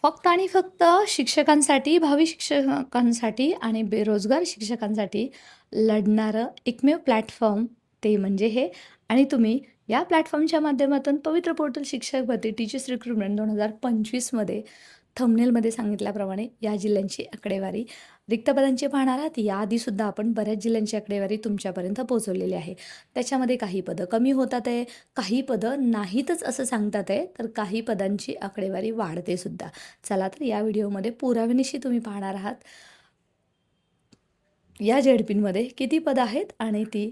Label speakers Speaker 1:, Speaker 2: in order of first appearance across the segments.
Speaker 1: फक्त आणि फक्त शिक्षकांसाठी, भावी शिक्षकांसाठी आणि बेरोजगार शिक्षकांसाठी लढणारं एकमेव प्लॅटफॉर्म ते म्हणजे हे. आणि तुम्ही या प्लॅटफॉर्मच्या माध्यमातून पवित्र पोर्टल शिक्षक भरती टीचर्स रिक्रुटमेंट 2025मध्ये थंबनेलमध्ये सांगितल्याप्रमाणे या जिल्ह्यांची आकडेवारी, रिक्त पदांची पाहणार आहात. याआधीसुद्धा आपण बऱ्याच जिल्ह्यांची आकडेवारी तुमच्यापर्यंत पोहोचवलेली आहे. त्याच्यामध्ये काही पदं कमी होतात आहे, काही पदं नाहीतच असं सांगतात आहे, तर काही पदांची आकडेवारी वाढते सुद्धा. चला तर या व्हिडिओमध्ये पुराव्यानिशी तुम्ही पाहणार आहात या झेडपींमध्ये किती पदं आहेत आणि ती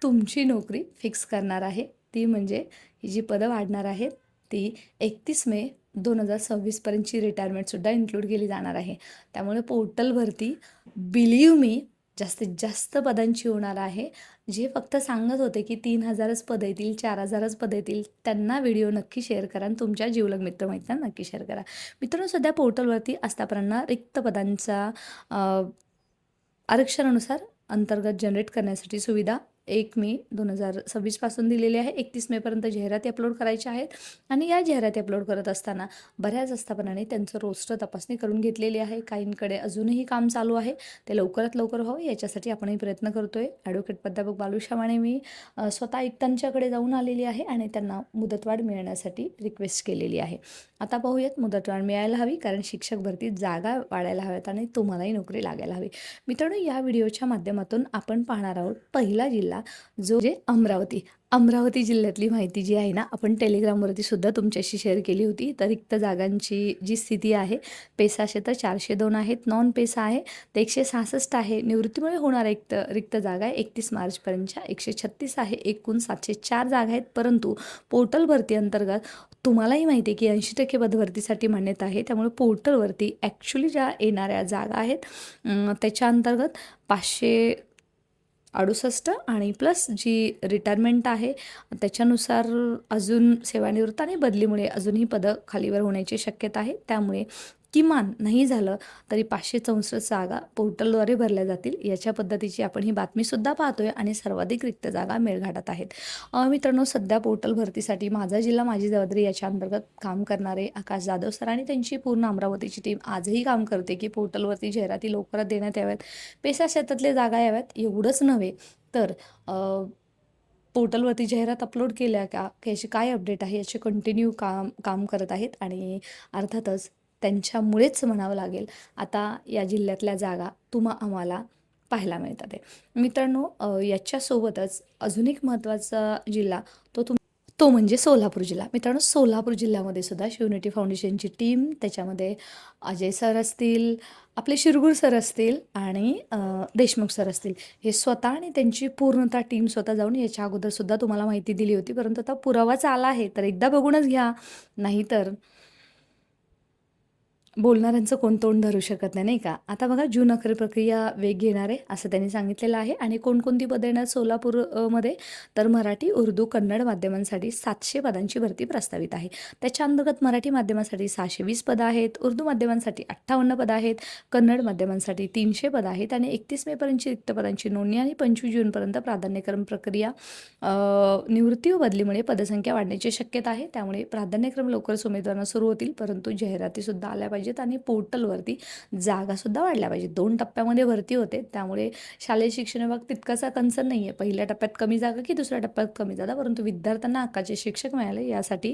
Speaker 1: तुमची नोकरी फिक्स करणार आहे. ती म्हणजे ही जी पदं वाढणार आहेत ती 31 मे 2026पर्यंतची रिटायरमेंटसुद्धा इन्क्लूड केली जाणार आहे. त्यामुळे पोर्टलवरती बिलीव्ह मी जास्तीत जास्त पदांची होणार आहे. जे फक्त सांगत होते की 3,000च पदं येतील, 4,000च पदं येतील, त्यांना व्हिडिओ नक्की शेअर करा आणि तुमच्या जिवलग मित्रमैत्रिणींना नक्की शेअर करा. मित्रांनो, सध्या पोर्टलवरती आतापर्यंत रिक्त पदांचा आरक्षणानुसार अंतर्गत जनरेट करण्यासाठी सुविधा 1 मे 2026 दिलेली आहे. 31 मेपर्यंत जाहिराती अपलोड करायच्या आहेत आणि या जाहिराती अपलोड करत असताना बऱ्याच आस्थापनांनी त्यांचं रोस्टर तपासणी करून घेतलेली आहे. काहींकडे अजूनही काम चालू आहे, ते लवकरात लवकर व्हावं याच्यासाठी आपणही प्रयत्न करतो आहे. ॲडव्होकेट प्राध्यापक बालुशामाने मी स्वतः आयुक्तांच्याकडे जाऊन आलेली आहे आणि त्यांना मुदतवाढ मिळण्यासाठी रिक्वेस्ट केलेली आहे. आता पाहूयात, मुदतवाढ मिळायला हवी कारण शिक्षक भरतीत जागा वाढायला हव्यात आणि तुम्हालाही नोकरी लागायला हवी. मित्रांनो, या व्हिडिओच्या माध्यमातून आपण पाहणार आहोत पहिला जिल्हा जो जे अमरावती जिल्ह्यातली माहिती जी आहे ना, आपण टेलिग्रामवरती सुद्धा तुमच्याशी शेअर केली होती. तर रिक्त जागांची जी स्थिती आहे, पेसा क्षेत्र 402 आहेत, नॉन पेसा आहे ते 166 आहे. निवृत्तीमुळे होणाऱ्या रिक्त जागा आहे 31 मार्चपर्यंतच्या 136 आहे. एकूण 704 जागा आहेत. परंतु पोर्टल भरती अंतर्गत तुम्हालाही माहिती आहे की 80% पदभरतीसाठी मान्यता आहे. त्यामुळे पोर्टलवरती ॲक्च्युली ज्या येणाऱ्या जागा आहेत त्याच्या अंतर्गत 568 आणि प्लस जी रिटायरमेंट आहे त्याच्यानुसार अजून सेवानिवृत्त आणि बदलीमुळे अजूनही पदं खालीवर होण्याची शक्यता आहे. त्यामुळे किमान नाही झालं तरी 564 जागा पोर्टलद्वारे भरल्या जातील. याच्या पद्धतीची आपण ही बातमीसुद्धा पाहतोय आणि सर्वाधिक रिक्त जागा मेळघाटात आहेत. मित्रांनो, सध्या पोर्टल भरतीसाठी माझा जिल्हा माझी जबाबदारी याच्या अंतर्गत काम करणारे आकाश जाधव सर आणि त्यांची पूर्ण अमरावतीची टीम आजही काम करते की पोर्टलवरती जाहिराती लवकरात देण्यात याव्यात, पेसा क्षेत्रातल्या जागा याव्यात. एवढंच नव्हे तर पोर्टलवरती जाहिरात अपलोड केल्या का याची काय अपडेट आहे याचे कंटिन्यू काम करत आहेत आणि अर्थातच त्यांच्यामुळेच म्हणावं लागेल आता या जिल्ह्यातल्या जागा आम्हाला पाहायला मिळतात आहे. मित्रांनो, याच्यासोबतच अजून एक महत्त्वाचा जिल्हा तो म्हणजे सोलापूर जिल्हा. मित्रांनो, सोलापूर जिल्ह्यामध्ये सुद्धा शिवनेटी फाउंडेशनची टीम, त्याच्यामध्ये अजय सर असतील, आपले शिरगुर सर असतील आणि देशमुख सर असतील, हे स्वतः आणि त्यांची पूर्णतः टीम स्वतः जाऊन याच्या अगोदरसुद्धा तुम्हाला माहिती दिली होती. परंतु आता पुरावाच आला आहे तर एकदा बघूनच घ्या, नाहीतर बोलणाऱ्यांचं कोण तोंड धरू शकत नाही, नाही का? आता बघा, जून अखेर प्रक्रिया वेग घेणार आहे असं त्यांनी सांगितलेलं आहे. आणि कोणकोणती पदं येणार सोलापूरमध्ये, तर मराठी, उर्दू, कन्नड माध्यमांसाठी 700 पदांची भरती प्रस्तावित आहे. त्याच्या अंतर्गत मराठी माध्यमासाठी 620 पदं आहेत, उर्दू माध्यमांसाठी 58 पदं आहेत, कन्नड माध्यमांसाठी 300 पदं आहेत आणि 31 मेपर्यंतची रिक्त पदांची नोंदणी आणि 25 जूनपर्यंत प्राधान्यक्रम प्रक्रिया, निवृत्ती व बदलीमुळे पदसंख्या वाढण्याची शक्यता आहे. त्यामुळे प्राधान्यक्रम लवकरच उमेदवारांना सुरू होतील, परंतु जाहिरातीसुद्धा आल्या पाहिजेत आणि पोर्टलवरती जागासुद्धा वाढल्या पाहिजेत. 2 टप्प्यामध्ये भरती होते, त्यामुळे शालेय शिक्षण विभाग तितकासा कन्सर्न नाही आहे. पहिल्या टप्प्यात कमी जागा की दुसऱ्या टप्प्यात कमी जागा, परंतु विद्यार्थ्यांना हक्काचे शिक्षक मिळाले यासाठी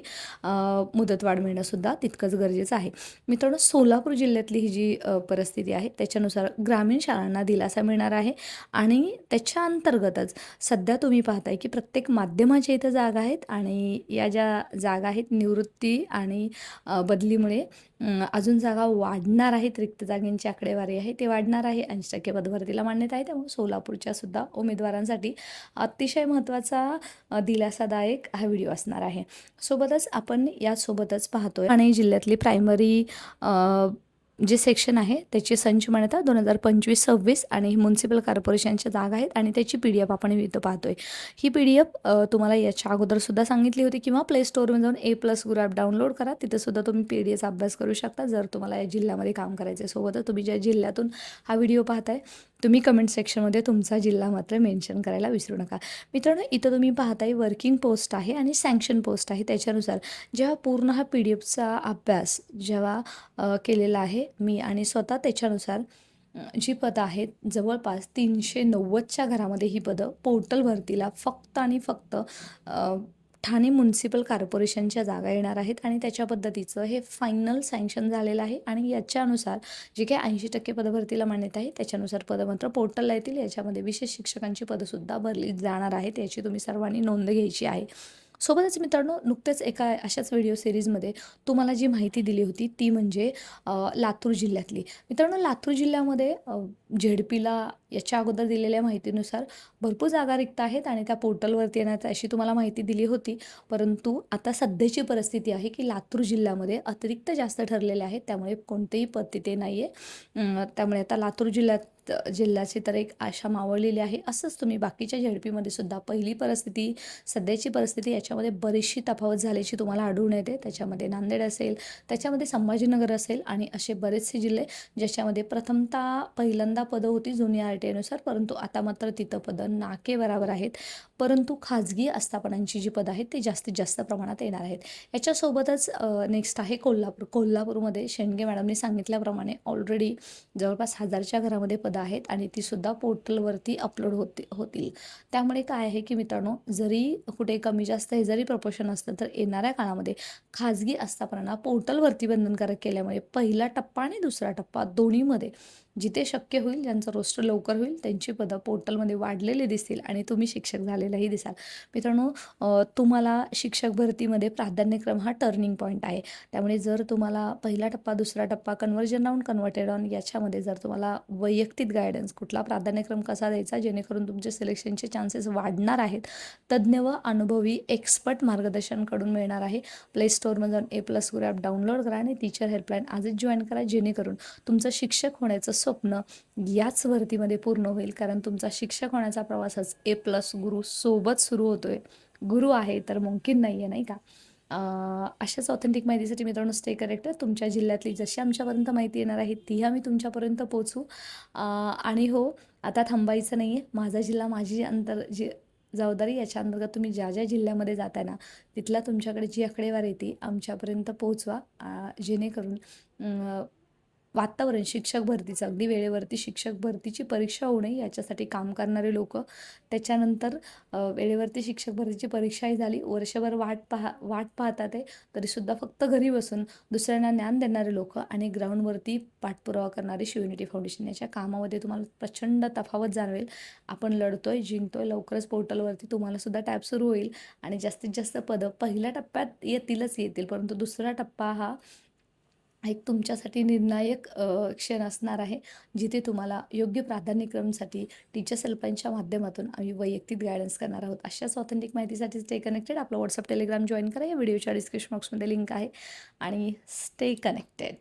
Speaker 1: मुदतवाढ मिळणंसुद्धा तितकंच गरजेचं आहे. मित्रांनो, सोलापूर जिल्ह्यातली ही जी परिस्थिती आहे त्याच्यानुसार ग्रामीण शाळांना दिलासा मिळणार आहे आणि त्याच्या अंतर्गतच सध्या तुम्ही पाहताय की प्रत्येक माध्यमाच्या इथं जागा आहेत आणि या ज्या जागा आहेत निवृत्ती आणि बदलीमुळे अजून जागा वाढणार आहेत. रिक्त जागांची आकडेवारी आहे ते वाढणार आहे. 80% पदभरतीला मान्यता आहे. त्यामुळे सोलापूरच्या सुद्धा उमेदवारांसाठी अतिशय महत्त्वाचा दिलासादायक हा व्हिडिओ असणार आहे. सोबतच आपण यासोबतच पाहतोय ठाणे जिल्ह्यातली प्रायमरी जे सेक्शन आहे त्याची संच मान्यता 2025-26 आणि म्युनिसिपल कॉर्पोरेशनच्या जागा आहेत आणि त्याची PDF आपण इथं पाहतोय. ही PDF तुम्हाला याच्या अगोदरसुद्धा सांगितली होती किंवा प्ले स्टोअरमध्ये जाऊन A+ गुरु ॲप डाउनलोड करा. तिथेसुद्धा तुम्ही PDFचा अभ्यास करू शकता जर तुम्हाला या जिल्ह्यामध्ये काम करायचं आहे. सोबतच तुम्ही ज्या जिल्ह्यातून हा व्हिडिओ पाहताय तुम्ही कमेंट सेक्शनमध्ये तुमचा जिल्हा मात्र मेन्शन करायला विसरू नका. मित्रांनो, इथं तुम्ही पाहताय वर्किंग पोस्ट आहे आणि सँक्शन पोस्ट आहे. त्याच्यानुसार जेव्हा पूर्ण हा PDFचा अभ्यास जेव्हा केलेला आहे मी आणि स्वतः त्याच्यानुसार जी पदं आहेत जवळपास 390च्या घरामध्ये ही पदं पोर्टल भरतीला फक्त आणि फक्त ठाणे म्युनिसिपल कॉर्पोरेशनच्या जागा येणार आहेत आणि त्याच्या पद्धतीचं हे फायनल सँक्शन झालेलं आहे आणि याच्यानुसार जे काही 80% पदभरतीला मान्यता आहे त्याच्यानुसार पदं मात्र पोर्टलला येतील. याच्यामध्ये विशेष शिक्षकांची पदंसुद्धा भरली जाणार आहेत. याची तुम्ही सर्वांनी नोंद घ्यायची आहे. सोबतच मित्रांनो, नुकतेच एका अशाच व्हिडिओ सिरीजमध्ये तुम्हाला जी माहिती दिली होती ती म्हणजे लातूर जिल्ह्यातली. मित्रांनो, लातूर जिल्ह्यामध्ये झेडपीला याच्या अगोदर दिलेल्या माहितीनुसार भरपूर जागा रिक्त आहेत आणि त्या पोर्टलवरती येण्यात अशी तुम्हाला माहिती दिली होती. परंतु आता सध्याची परिस्थिती आहे की लातूर जिल्ह्यामध्ये अतिरिक्त जास्त ठरलेले आहेत. त्यामुळे कोणतेही पद तिथे नाही आहे. त्यामुळे आता लातूर जिल्ह्याची तर एक आशा मावळलेली आहे. असंच तुम्ही बाकीच्या झेडपीमध्ये सुद्धा पहिली परिस्थिती, सध्याची परिस्थिती याच्यामध्ये बरीचशी तफावत झाल्याची तुम्हाला आढळून येते. त्याच्यामध्ये नांदेड असेल, त्याच्यामध्ये संभाजीनगर असेल आणि असे बरेचसे जिल्हे ज्याच्यामध्ये प्रथमतः पहिल्यांदा पदं होती जुनी RTI नुसार, परंतु आता मात्र तिथं पदं नाके बराबर आहेत. परंतु खाजगी आस्थापनांची जी पदं आहेत ती जास्तीत जास्त प्रमाणात येणार आहेत. याच्यासोबतच नेक्स्ट आहे कोल्हापूर. कोल्हापूरमध्ये शेंडगे मॅडमनी सांगितल्याप्रमाणे ऑलरेडी जवळपास 1000च्या घरामध्ये पदं आहेत आणि तीसुद्धा पोर्टलवरती अपलोड होतील. त्यामुळे काय आहे की मित्रांनो, जरी कुठे कमी जास्त हे जरी प्रपोर्शन असतं तर येणाऱ्या काळामध्ये खाजगी आस्थापनांना पोर्टलवरती बंधनकारक केल्यामुळे पहिला टप्पा आणि दुसरा टप्पा दोन्हीमध्ये जिथे शक्य होईल, ज्यांचं रोस्टर लवकर होईल त्यांची पदं पोर्टलमध्ये वाढलेली दिसतील आणि तुम्ही शिक्षक झालेलाही दिसाल. मित्रांनो, तुम्हाला शिक्षक भरतीमध्ये प्राधान्यक्रम हा टर्निंग पॉईंट आहे. त्यामुळे जर तुम्हाला पहिला टप्पा, दुसरा टप्पा, कन्व्हर्जन राऊंड, कन्व्हर्टेड ऑन याच्यामध्ये जर तुम्हाला वैयक्तिक गायडन्स कुठला प्राधान्यक्रम कसा द्यायचा जेणेकरून तुमचे सिलेक्शनचे चान्सेस वाढणार आहेत, तज्ज्ञ व अनुभवी एक्सपर्ट मार्गदर्शनकडून मिळणार आहे. प्ले स्टोअरमध्ये जाऊन A+ गुरु ॲप डाउनलोड करा आणि टीचर हेल्पलाईन आजच जॉईन करा जेणेकरून तुमचं शिक्षक होण्याचं स्वप्न याच भरतीमध्ये पूर्ण होईल. कारण तुमचा शिक्षक होण्याचा प्रवासच A+ गुरु सोबत सुरू होतोय. गुरु आहे तर मुमकिन नाही आहे, नाही का? अशाच ऑथेंटिक माहितीसाठी मित्रांनो स्टे कनेक्टेड. तुमच्या जिल्ह्यातली जशी आमच्यापर्यंत माहिती येणार आहे तीही आम्ही तुमच्यापर्यंत पोहोचू. आणि हो, आता थांबायचं नाही आहे. माझा जिल्हा माझी जबाबदारी याच्या अंतर्गत तुम्ही ज्या ज्या जिल्ह्यामध्ये जाताय ना तिथला तुमच्याकडे जी आकडेवारी आहे ती आमच्यापर्यंत पोहोचवा. जेणेकरून वातावरण शिक्षक भरतीचं अगदी वेळेवरती शिक्षक भरतीची परीक्षा होऊ नये याच्यासाठी काम करणारे लोक, त्याच्यानंतर वेळेवरती शिक्षक भरतीची परीक्षाही झाली, वर्षभर वाट पाहतात आहे तरीसुद्धा फक्त घरी बसून दुसऱ्यांना ज्ञान देणारे लोक आणि ग्राउंडवरती पाठपुरावा करणारे शिवयुनिटी फाउंडेशन याच्या कामामध्ये तुम्हाला प्रचंड तफावत जाणवेल. आपण लढतोय, जिंकतोय. लवकरच पोर्टलवरती तुम्हालासुद्धा टॅब सुरू होईल आणि जास्तीत जास्त पदं पहिल्या टप्प्यात येतील, परंतु दुसरा टप्पा हा एक तुमच्यासाठी निर्णायक क्षण असणार आहे, जिथे तुम्हाला योग्य प्राधान्यक्रमसाठी टीचर्स हेल्पलाईनच्या माध्यमातून आम्ही वैयक्तिक गायडन्स करणार आहोत. अशाच ऑथेंटिक माहितीसाठी स्टे कनेक्टेड. आपलं WhatsApp, Telegram जॉईन करा. या व्हिडिओच्या डिस्क्रिप्शन बॉक्समध्ये लिंक आहे आणि स्टे कनेक्टेड.